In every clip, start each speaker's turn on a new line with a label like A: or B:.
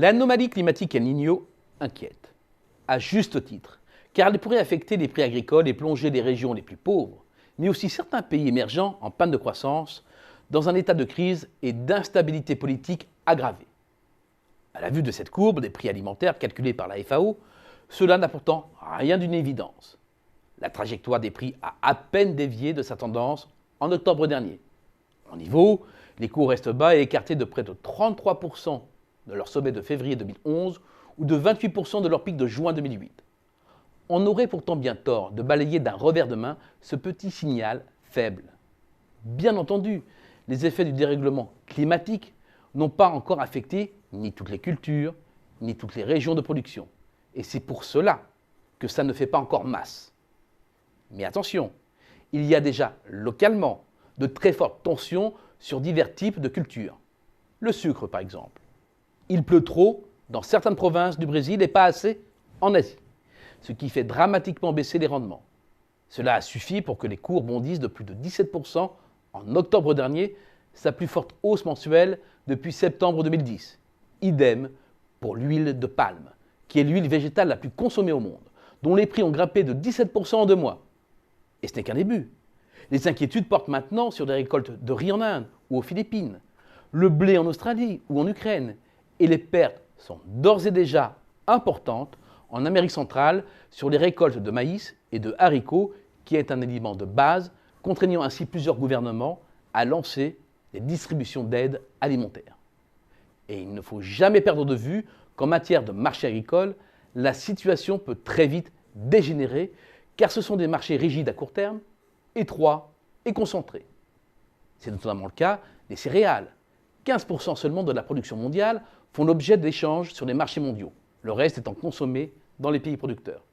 A: L'anomalie climatique El Niño inquiète, à juste titre, car elle pourrait affecter les prix agricoles et plonger les régions les plus pauvres, mais aussi certains pays émergents en panne de croissance, dans un état de crise et d'instabilité politique aggravée. À la vue de cette courbe des prix alimentaires calculée par la FAO, cela n'a pourtant rien d'une évidence. La trajectoire des prix a à peine dévié de sa tendance en octobre dernier. En niveau, les cours restent bas et écartés de près de 33% de leur sommet de février 2011 ou de 28% de leur pic de juin 2008. On aurait pourtant bien tort de balayer d'un revers de main ce petit signal faible. Bien entendu, les effets du dérèglement climatique n'ont pas encore affecté ni toutes les cultures, ni toutes les régions de production. Et c'est pour cela que ça ne fait pas encore masse. Mais attention, il y a déjà localement de très fortes tensions sur divers types de cultures. Le sucre, par exemple. Il pleut trop dans certaines provinces du Brésil et pas assez en Asie, ce qui fait dramatiquement baisser les rendements. Cela a suffi pour que les cours bondissent de plus de 17% en octobre dernier, sa plus forte hausse mensuelle depuis septembre 2010. Idem pour l'huile de palme, qui est l'huile végétale la plus consommée au monde, dont les prix ont grimpé de 17% en 2 mois. Et ce n'est qu'un début. Les inquiétudes portent maintenant sur les récoltes de riz en Inde ou aux Philippines, le blé en Australie ou en Ukraine, et les pertes sont d'ores et déjà importantes en Amérique centrale sur les récoltes de maïs et de haricots, qui est un aliment de base, contraignant ainsi plusieurs gouvernements à lancer des distributions d'aide alimentaire. Et il ne faut jamais perdre de vue qu'en matière de marché agricole, la situation peut très vite dégénérer, car ce sont des marchés rigides à court terme, étroits et concentrés. C'est notamment le cas des céréales. 15% seulement de la production mondiale font l'objet d'échanges sur les marchés mondiaux, le reste étant consommé dans les pays producteurs.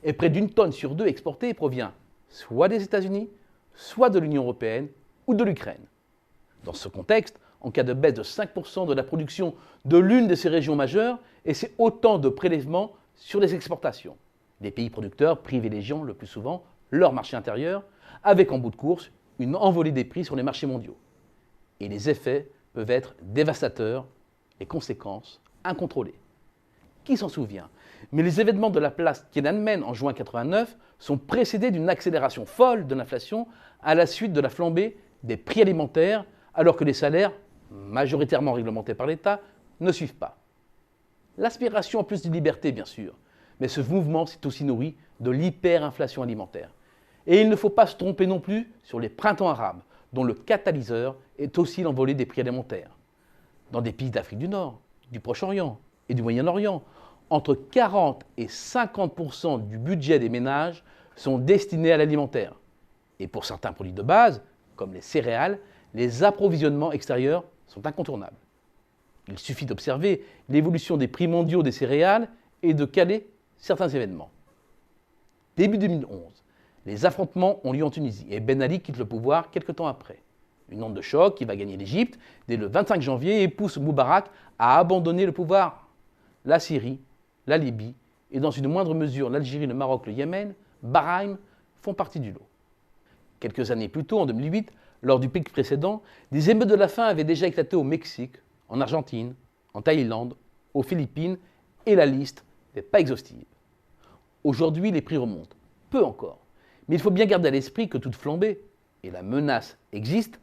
A: Et près d'une tonne sur 2 exportée provient soit des États-Unis, soit de l'Union européenne ou de l'Ukraine. Dans ce contexte, en cas de baisse de 5% de la production de l'une de ces régions majeures, et c'est autant de prélèvements sur les exportations. Les pays producteurs privilégiant le plus souvent leur marché intérieur, avec en bout de course une envolée des prix sur les marchés mondiaux. Et les effets peuvent être dévastateurs, les conséquences incontrôlées. Qui s'en souvient? Mais les événements de la place Tiananmen en juin 89 sont précédés d'une accélération folle de l'inflation à la suite de la flambée des prix alimentaires, alors que les salaires, majoritairement réglementés par l'État, ne suivent pas. L'aspiration à plus de liberté, bien sûr, mais ce mouvement s'est aussi nourri de l'hyperinflation alimentaire. Et il ne faut pas se tromper non plus sur les printemps arabes, dont le catalyseur est aussi l'envolée des prix alimentaires. Dans des pays d'Afrique du Nord, du Proche-Orient et du Moyen-Orient, entre 40 et 50% du budget des ménages sont destinés à l'alimentaire. Et pour certains produits de base, comme les céréales, les approvisionnements extérieurs sont incontournables. Il suffit d'observer l'évolution des prix mondiaux des céréales et de caler certains événements. Début 2011, les affrontements ont lieu en Tunisie et Ben Ali quitte le pouvoir quelque temps après. Une onde de choc qui va gagner l'Égypte dès le 25 janvier et pousse Moubarak à abandonner le pouvoir. La Syrie, la Libye et dans une moindre mesure l'Algérie, le Maroc, le Yémen, Bahreïn font partie du lot. Quelques années plus tôt, en 2008, lors du pic précédent, des émeutes de la faim avaient déjà éclaté au Mexique, en Argentine, en Thaïlande, aux Philippines, et la liste n'est pas exhaustive. Aujourd'hui, les prix remontent, peu encore, mais il faut bien garder à l'esprit que toute flambée, et la menace existe,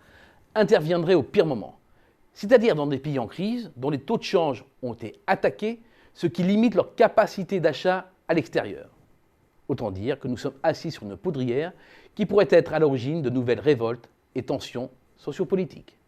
A: interviendrait au pire moment, c'est-à-dire dans des pays en crise dont les taux de change ont été attaqués, ce qui limite leur capacité d'achat à l'extérieur. Autant dire que nous sommes assis sur une poudrière qui pourrait être à l'origine de nouvelles révoltes et tensions sociopolitiques.